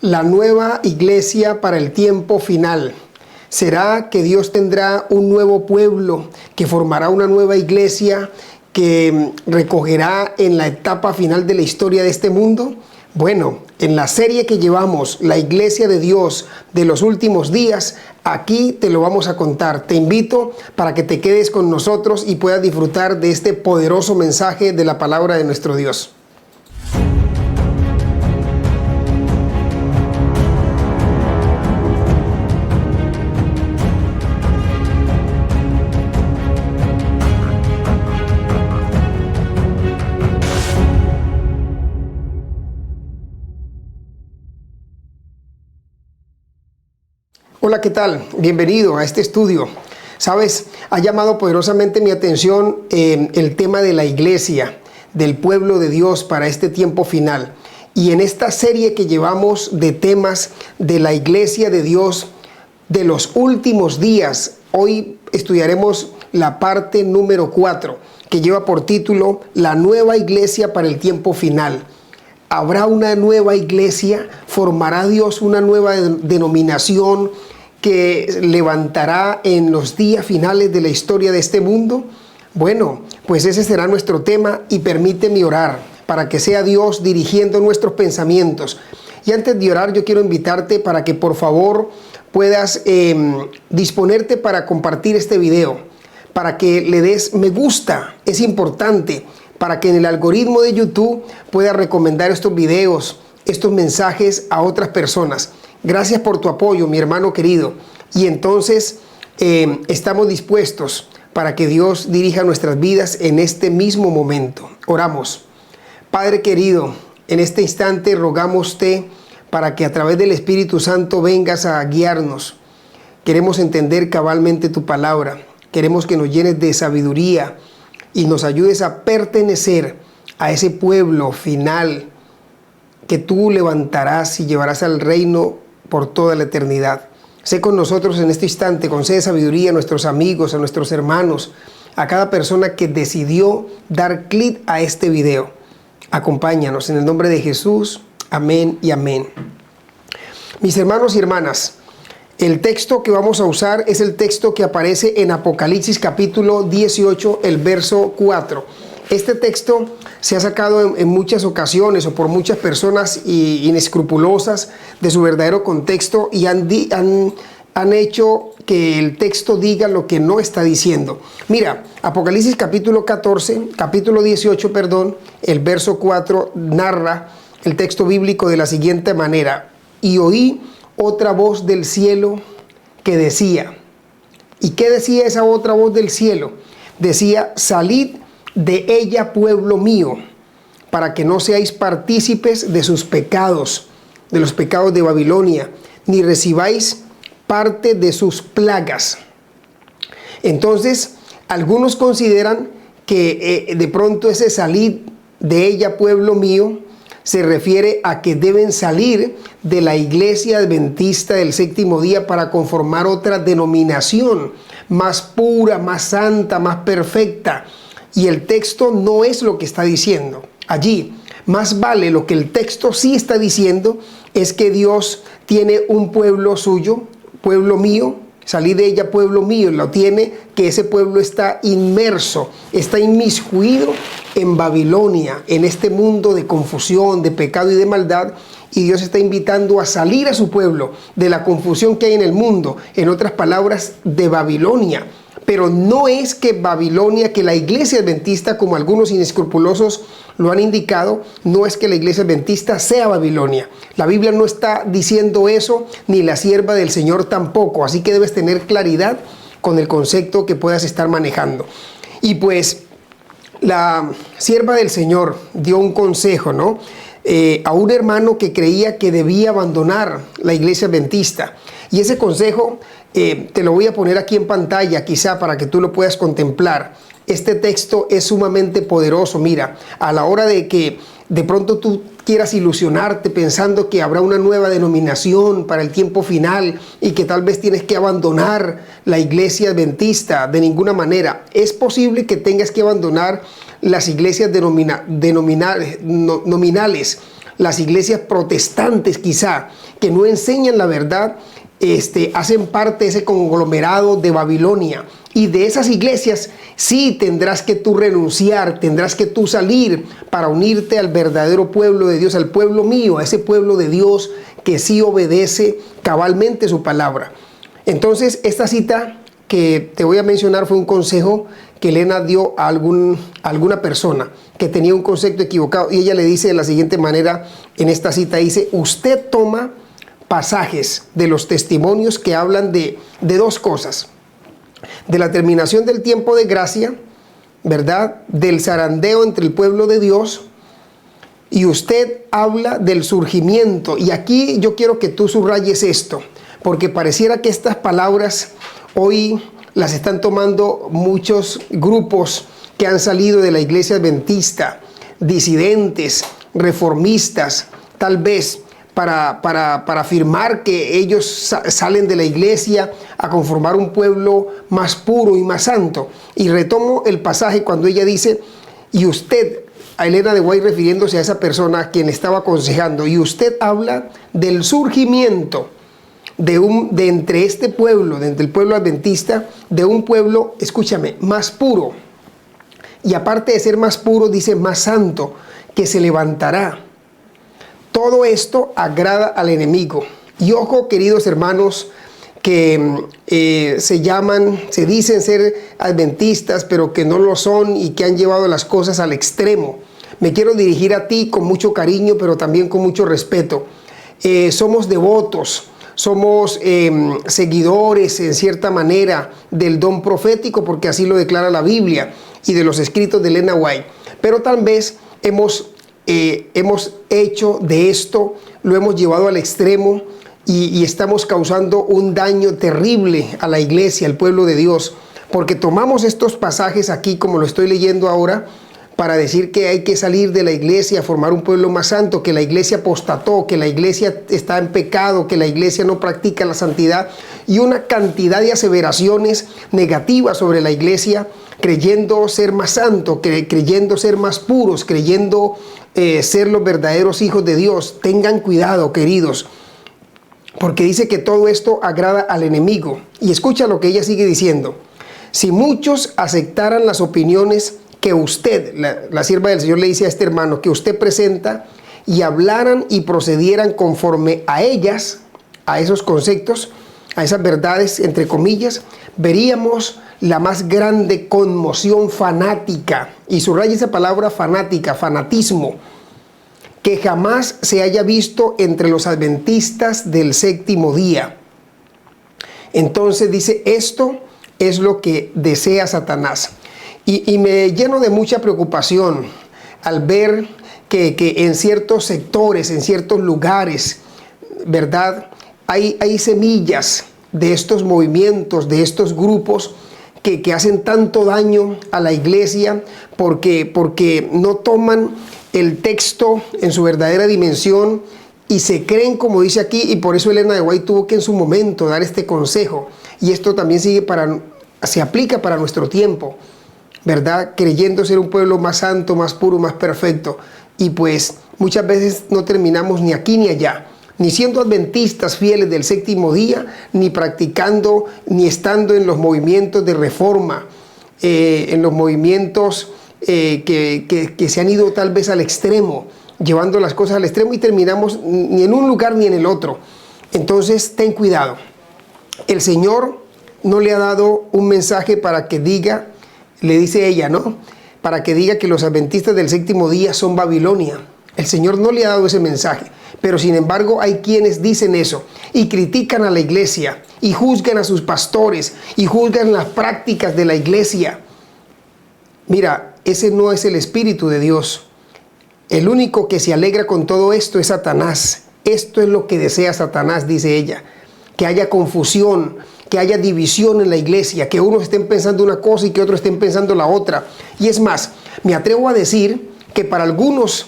La nueva iglesia para el tiempo final. ¿Será que Dios tendrá un nuevo pueblo que formará una nueva iglesia que recogerá en la etapa final de la historia de este mundo? Bueno, en la serie que llevamos, La Iglesia de Dios de los Últimos Días, aquí te lo vamos a contar. Te invito para que te quedes con nosotros y puedas disfrutar de este poderoso mensaje de la palabra de nuestro Dios. Hola, ¿qué tal? Bienvenido a este estudio. Sabes, ha llamado poderosamente mi atención el tema de la iglesia, del pueblo de Dios para este tiempo final. Y en esta serie que llevamos de temas de la iglesia de Dios de los últimos días, hoy estudiaremos la parte número 4, que lleva por título La nueva iglesia para el tiempo final. ¿Habrá una nueva iglesia? ¿Formará Dios una nueva denominación que levantará en los días finales de la historia de este mundo? Bueno, pues ese será nuestro tema y permíteme orar para que sea Dios dirigiendo nuestros pensamientos. Y antes de orar, yo quiero invitarte para que por favor puedas disponerte para compartir este video, para que le des me gusta, es importante, para que en el algoritmo de YouTube pueda recomendar estos videos, estos mensajes a otras personas. Gracias por tu apoyo, mi hermano querido. Y entonces estamos dispuestos para que Dios dirija nuestras vidas en este mismo momento. Oramos. Padre querido, en este instante rogamos-te para que a través del Espíritu Santo vengas a guiarnos. Queremos entender cabalmente tu palabra. Queremos que nos llenes de sabiduría y nos ayudes a pertenecer a ese pueblo final que tú levantarás y llevarás al reino por toda la eternidad. Sé con nosotros en este instante, concede sabiduría a nuestros amigos, a nuestros hermanos, a cada persona que decidió dar clic a este video. Acompáñanos en el nombre de Jesús. Amén y amén. Mis hermanos y hermanas, el texto que vamos a usar es el texto que aparece en Apocalipsis capítulo 18, el verso 4. Este texto se ha sacado en muchas ocasiones o por muchas personas inescrupulosas de su verdadero contexto y han hecho que el texto diga lo que no está diciendo. Mira, Apocalipsis capítulo 18, el verso 4 narra el texto bíblico de la siguiente manera: y oí otra voz del cielo que decía. ¿Y qué decía esa otra voz del cielo? Decía: salid de ella, pueblo mío, para que no seáis partícipes de sus pecados, de los pecados de Babilonia, ni recibáis parte de sus plagas. Entonces, algunos consideran que de pronto ese salir de ella, pueblo mío, se refiere a que deben salir de la iglesia adventista del séptimo día para conformar otra denominación más pura, más santa, más perfecta. Y el texto no es lo que está diciendo allí. Más vale lo que el texto sí está diciendo es que Dios tiene un pueblo suyo, pueblo mío, salí de ella, pueblo mío, lo tiene, que ese pueblo está inmerso, está inmiscuido en Babilonia, en este mundo de confusión, de pecado y de maldad, y Dios está invitando a salir a su pueblo de la confusión que hay en el mundo, en otras palabras, de Babilonia. Pero no es que Babilonia, que la iglesia adventista, como algunos inescrupulosos lo han indicado, no es que la iglesia adventista sea Babilonia. La Biblia no está diciendo eso, ni la sierva del Señor tampoco. Así que debes tener claridad con el concepto que puedas estar manejando. Y pues la sierva del Señor dio un consejo, ¿no? A un hermano que creía que debía abandonar la iglesia adventista. Y ese consejo te lo voy a poner aquí en pantalla, quizá para que tú lo puedas contemplar. Este texto es sumamente poderoso. Mira, a la hora de que de pronto tú quieras ilusionarte pensando que habrá una nueva denominación para el tiempo final y que tal vez tienes que abandonar la iglesia adventista, de ninguna manera. Es posible que tengas que abandonar las iglesias nominales, las iglesias protestantes quizá, que no enseñan la verdad, hacen parte de ese conglomerado de Babilonia. Y de esas iglesias sí tendrás que tú renunciar, tendrás que tú salir para unirte al verdadero pueblo de Dios, al pueblo mío, a ese pueblo de Dios que sí obedece cabalmente su palabra. Entonces, esta cita que te voy a mencionar fue un consejo que Elena dio a alguna persona que tenía un concepto equivocado, y ella le dice de la siguiente manera en esta cita, dice: usted toma pasajes de los testimonios que hablan de dos cosas: de la terminación del tiempo de gracia, ¿verdad?, del zarandeo entre el pueblo de Dios, y usted habla del surgimiento. Y aquí yo quiero que tú subrayes esto, porque pareciera que estas palabras hoy las están tomando muchos grupos que han salido de la iglesia adventista, disidentes, reformistas, tal vez para afirmar que ellos salen de la iglesia a conformar un pueblo más puro y más santo. Y retomo el pasaje cuando ella dice: y usted, a Elena de White refiriéndose a esa persona a quien estaba aconsejando, y usted habla del surgimiento de entre este pueblo, de entre el pueblo adventista, de un pueblo, escúchame, más puro. Y aparte de ser más puro, dice más santo, que se levantará. Todo esto agrada al enemigo. Y ojo, queridos hermanos, que se dicen ser adventistas, pero que no lo son y que han llevado las cosas al extremo. Me quiero dirigir a ti con mucho cariño, pero también con mucho respeto. Somos devotos, somos seguidores en cierta manera del don profético, porque así lo declara la Biblia, y de los escritos de Elena White. Pero tal vez hemos hecho de esto, lo hemos llevado al extremo y estamos causando un daño terrible a la iglesia, al pueblo de Dios, porque tomamos estos pasajes aquí, como lo estoy leyendo ahora, para decir que hay que salir de la iglesia, formar un pueblo más santo, que la iglesia apostató, que la iglesia está en pecado, que la iglesia no practica la santidad, y una cantidad de aseveraciones negativas sobre la iglesia, creyendo ser más santo, creyendo ser más puros, creyendo ser los verdaderos hijos de Dios. Tengan cuidado, queridos, porque dice que todo esto agrada al enemigo. Y escucha lo que ella sigue diciendo: si muchos aceptaran las opiniones que usted, la sierva del Señor, le dice a este hermano, que usted presenta, y hablaran y procedieran conforme a ellas, a esos conceptos, a esas verdades, entre comillas, veríamos la más grande conmoción fanática, y subraya esa palabra fanática, fanatismo, que jamás se haya visto entre los adventistas del séptimo día. Entonces dice, esto es lo que desea Satanás. Y me lleno de mucha preocupación al ver que en ciertos sectores, en ciertos lugares, ¿verdad?, hay semillas de estos movimientos, de estos grupos que hacen tanto daño a la iglesia porque no toman el texto en su verdadera dimensión y se creen, como dice aquí, y por eso Elena de White tuvo que en su momento dar este consejo. Y esto también se aplica para nuestro tiempo, ¿verdad? Creyendo ser un pueblo más santo, más puro, más perfecto. Y pues muchas veces no terminamos ni aquí ni allá, ni siendo adventistas fieles del séptimo día, ni practicando, ni estando en los movimientos de reforma, en los movimientos que se han ido tal vez al extremo, llevando las cosas al extremo, y terminamos ni en un lugar ni en el otro. Entonces, ten cuidado. El Señor no le ha dado un mensaje para que diga, le dice ella, ¿no?, para que diga que los adventistas del séptimo día son Babilonia. El Señor no le ha dado ese mensaje, pero sin embargo hay quienes dicen eso y critican a la iglesia y juzgan a sus pastores y juzgan las prácticas de la iglesia. Mira, ese no es el Espíritu de Dios. El único que se alegra con todo esto es Satanás. Esto es lo que desea Satanás, dice ella, que haya confusión, que haya división en la iglesia, que unos estén pensando una cosa y que otros estén pensando la otra. Y es más, me atrevo a decir que para algunos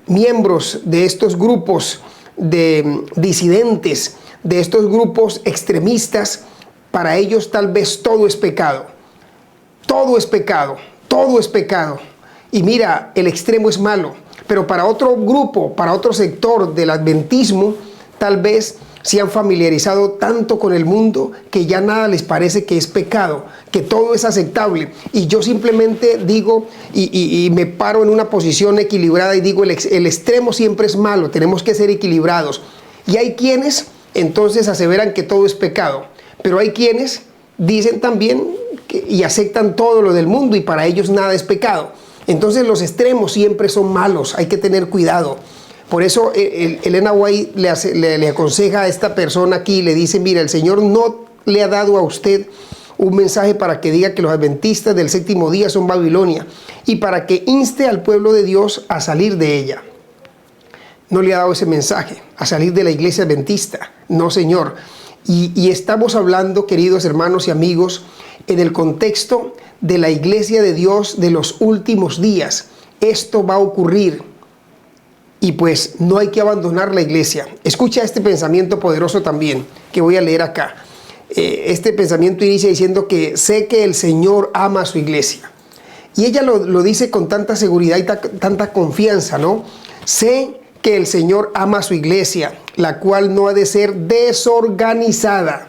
miembros de estos grupos de disidentes, de estos grupos extremistas, para ellos tal vez todo es pecado. Todo es pecado, todo es pecado. Y mira, el extremo es malo, pero para otro grupo, para otro sector del adventismo, tal vez se han familiarizado tanto con el mundo que ya nada les parece que es pecado, que todo es aceptable. Y yo simplemente digo y me paro en una posición equilibrada y digo, el extremo siempre es malo, tenemos que ser equilibrados. Y hay quienes entonces aseveran que todo es pecado, pero hay quienes dicen también y aceptan todo lo del mundo y para ellos nada es pecado. Entonces los extremos siempre son malos, hay que tener cuidado. Por eso Elena White le aconseja a esta persona aquí, le dice, mira, el Señor no le ha dado a usted un mensaje para que diga que los adventistas del séptimo día son Babilonia y para que inste al pueblo de Dios a salir de ella. No le ha dado ese mensaje, a salir de la iglesia adventista. No, Señor. Y estamos hablando, queridos hermanos y amigos, en el contexto de la iglesia de Dios de los últimos días. Esto va a ocurrir. Y pues no hay que abandonar la iglesia. Escucha este pensamiento poderoso también, que voy a leer acá. Este pensamiento inicia diciendo que sé que el Señor ama a su iglesia. Y ella lo dice con tanta seguridad y tanta confianza, ¿no? Sé que el Señor ama a su iglesia, la cual no ha de ser desorganizada.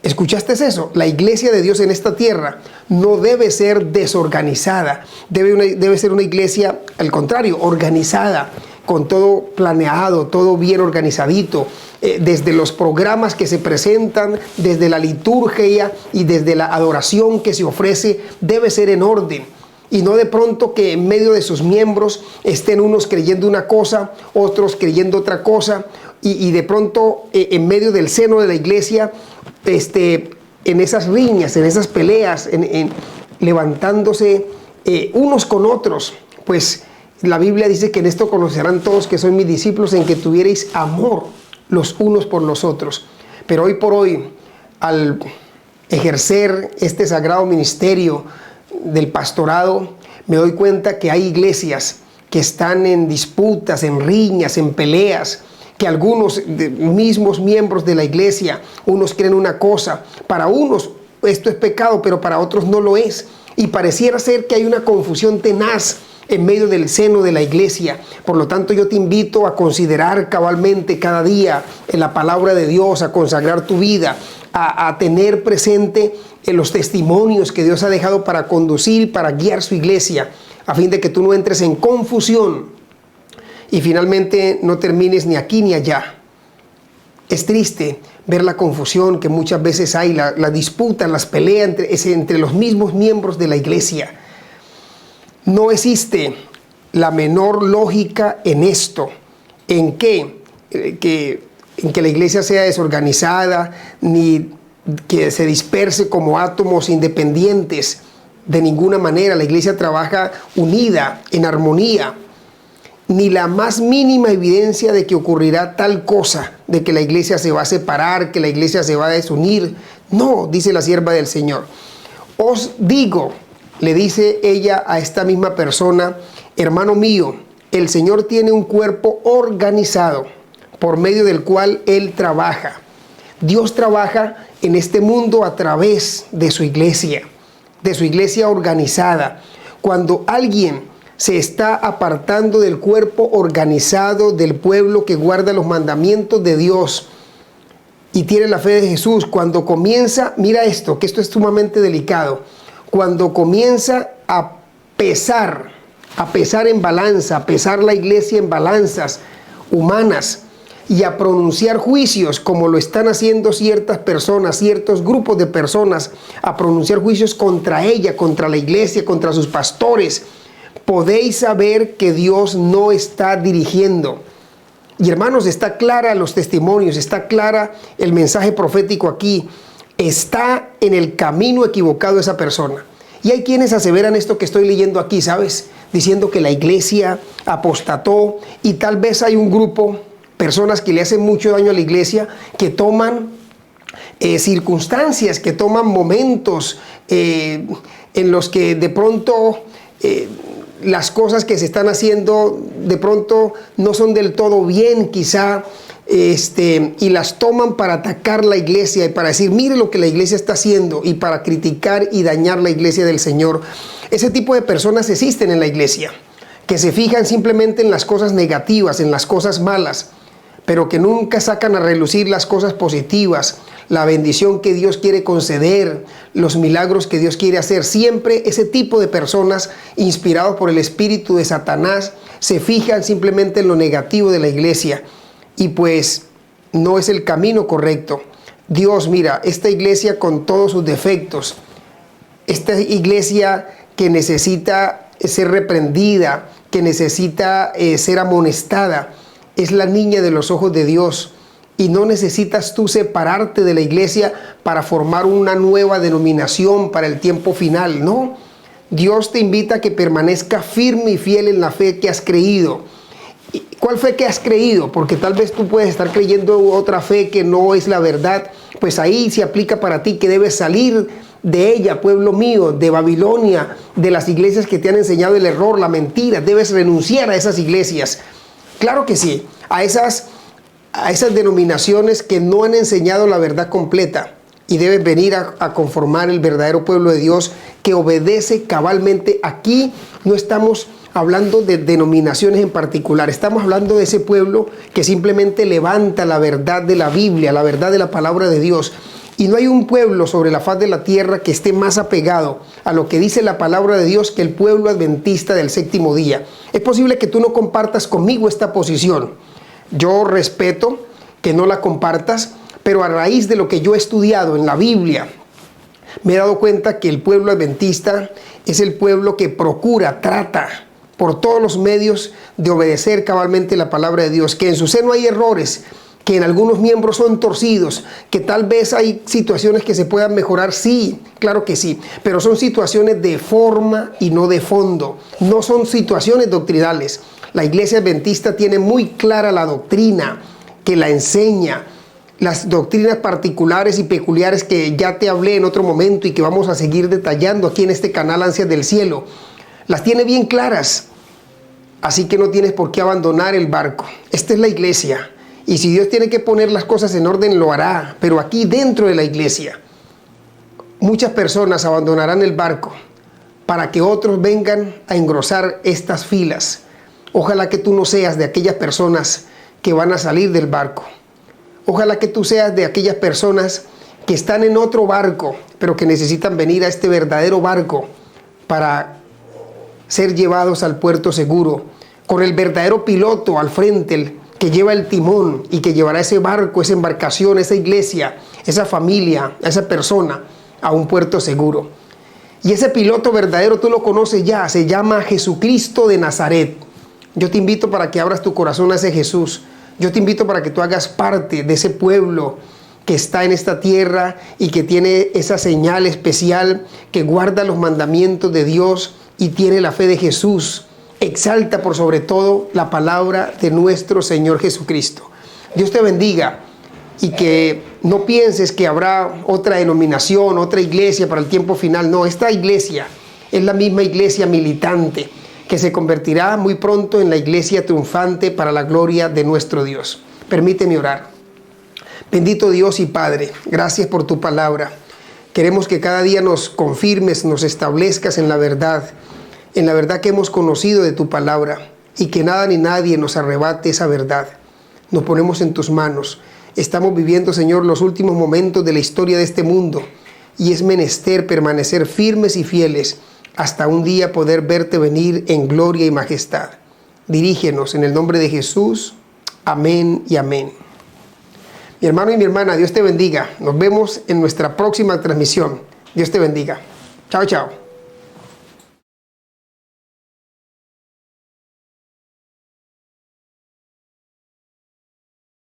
¿Escuchaste eso? La iglesia de Dios en esta tierra no debe ser desorganizada. Debe ser una iglesia, al contrario, organizada, con todo planeado, todo bien organizadito, desde los programas que se presentan, desde la liturgia y desde la adoración que se ofrece, debe ser en orden. Y no de pronto que en medio de sus miembros estén unos creyendo una cosa, otros creyendo otra cosa, y de pronto en medio del seno de la iglesia, en esas riñas, en esas peleas, levantándose unos con otros, pues la Biblia dice que en esto conocerán todos que son mis discípulos, en que tuvierais amor los unos por los otros. Pero hoy por hoy, al ejercer este sagrado ministerio del pastorado, me doy cuenta que hay iglesias que están en disputas, en riñas, en peleas, que algunos mismos miembros de la iglesia, unos creen una cosa, para unos esto es pecado, pero para otros no lo es. Y pareciera ser que hay una confusión tenaz en medio del seno de la iglesia. Por lo tanto, yo te invito a considerar cabalmente cada día en la palabra de Dios, a consagrar tu vida, a tener presente en los testimonios que Dios ha dejado para conducir, para guiar su iglesia, a fin de que tú no entres en confusión y finalmente no termines ni aquí ni allá. Es triste ver la confusión que muchas veces hay, la disputa, las peleas entre los mismos miembros de la iglesia. No existe la menor lógica en esto, en que la iglesia sea desorganizada, ni que se disperse como átomos independientes. De ninguna manera, la iglesia trabaja unida, en armonía. Ni la más mínima evidencia de que ocurrirá tal cosa, de que la iglesia se va a separar, que la iglesia se va a desunir. No, dice la sierva del Señor. Os digo, le dice ella a esta misma persona, hermano mío, el Señor tiene un cuerpo organizado por medio del cual Él trabaja. Dios trabaja en este mundo a través de su iglesia organizada. Cuando alguien se está apartando del cuerpo organizado del pueblo que guarda los mandamientos de Dios y tiene la fe de Jesús, cuando comienza, mira esto, que esto es sumamente delicado, cuando comienza a pesar en balanza, a pesar la iglesia en balanzas humanas y a pronunciar juicios como lo están haciendo ciertas personas, ciertos grupos de personas, a pronunciar juicios contra ella, contra la iglesia, contra sus pastores, podéis saber que Dios no está dirigiendo. Y hermanos, está clara los testimonios, está clara el mensaje profético aquí. Está en el camino equivocado esa persona. Y hay quienes aseveran esto que estoy leyendo aquí, ¿sabes? Diciendo que la iglesia apostató y tal vez hay un grupo, personas que le hacen mucho daño a la iglesia, que toman circunstancias, que toman momentos en los que de pronto las cosas que se están haciendo de pronto no son del todo bien quizá, y las toman para atacar la iglesia y para decir, mire lo que la iglesia está haciendo, y para criticar y dañar la iglesia del Señor. Ese tipo de personas existen en la iglesia. que se fijan simplemente en las cosas negativas, en las cosas malas, pero que nunca sacan a relucir las cosas positivas, la bendición que Dios quiere conceder, los milagros que Dios quiere hacer. Siempre ese tipo de personas, inspirados por el espíritu de Satanás, se fijan simplemente en lo negativo de la iglesia, y pues no es el camino correcto. Dios, mira, esta iglesia con todos sus defectos, esta iglesia que necesita ser reprendida, que necesita ser amonestada, es la niña de los ojos de Dios. Y no necesitas tú separarte de la iglesia para formar una nueva denominación para el tiempo final, no. Dios te invita a que permanezca firme y fiel en la fe que has creído. ¿Cuál fe que has creído? Porque tal vez tú puedes estar creyendo otra fe que no es la verdad. Pues ahí se aplica para ti que debes salir de ella, pueblo mío, de Babilonia, de las iglesias que te han enseñado el error, la mentira. Debes renunciar a esas iglesias. Claro que sí, a esas denominaciones que no han enseñado la verdad completa, y debes venir a conformar el verdadero pueblo de Dios que obedece cabalmente. Aquí no estamos hablando de denominaciones en particular, estamos hablando de ese pueblo que simplemente levanta la verdad de la Biblia, la verdad de la palabra de Dios. Y no hay un pueblo sobre la faz de la tierra que esté más apegado a lo que dice la palabra de Dios que el pueblo adventista del séptimo día. Es posible que tú no compartas conmigo esta posición. Yo respeto que no la compartas, pero a raíz de lo que yo he estudiado en la Biblia, me he dado cuenta que el pueblo adventista es el pueblo que procura, trata por todos los medios de obedecer cabalmente la palabra de Dios, que en su seno hay errores, que en algunos miembros son torcidos, que tal vez hay situaciones que se puedan mejorar, sí, claro que sí, pero son situaciones de forma y no de fondo, no son situaciones doctrinales. La iglesia adventista tiene muy clara la doctrina, que la enseña, las doctrinas particulares y peculiares que ya te hablé en otro momento y que vamos a seguir detallando aquí en este canal Ansias del Cielo. Las tiene bien claras, así que no tienes por qué abandonar el barco. Esta es la iglesia, y si Dios tiene que poner las cosas en orden, lo hará, pero aquí dentro de la iglesia muchas personas abandonarán el barco para que otros vengan a engrosar estas filas. Ojalá que tú no seas de aquellas personas que van a salir del barco. Ojalá que tú seas de aquellas personas que están en otro barco, pero que necesitan venir a este verdadero barco para ser llevados al puerto seguro, con el verdadero piloto al frente, el que lleva el timón y que llevará ese barco, esa embarcación, esa iglesia, esa familia, a esa persona a un puerto seguro. Y ese piloto verdadero tú lo conoces ya, se llama Jesucristo de Nazaret. Yo te invito para que abras tu corazón a ese Jesús. Yo te invito para que tú hagas parte de ese pueblo que está en esta tierra y que tiene esa señal especial, que guarda los mandamientos de Dios y tiene la fe de Jesús. Exalta por sobre todo la palabra de nuestro Señor Jesucristo. Dios te bendiga, y que no pienses que habrá otra denominación, otra iglesia para el tiempo final. No, esta iglesia es la misma iglesia militante que se convertirá muy pronto en la iglesia triunfante para la gloria de nuestro Dios. Permíteme orar. Bendito Dios y Padre, gracias por tu palabra. Queremos que cada día nos confirmes, nos establezcas en la verdad que hemos conocido de tu palabra, y que nada ni nadie nos arrebate esa verdad. Nos ponemos en tus manos. Estamos viviendo, Señor, los últimos momentos de la historia de este mundo, y es menester permanecer firmes y fieles hasta un día poder verte venir en gloria y majestad. Dirígenos en el nombre de Jesús. Amén y amén. Mi hermano y mi hermana, Dios te bendiga. Nos vemos en nuestra próxima transmisión. Dios te bendiga. Chao, chao.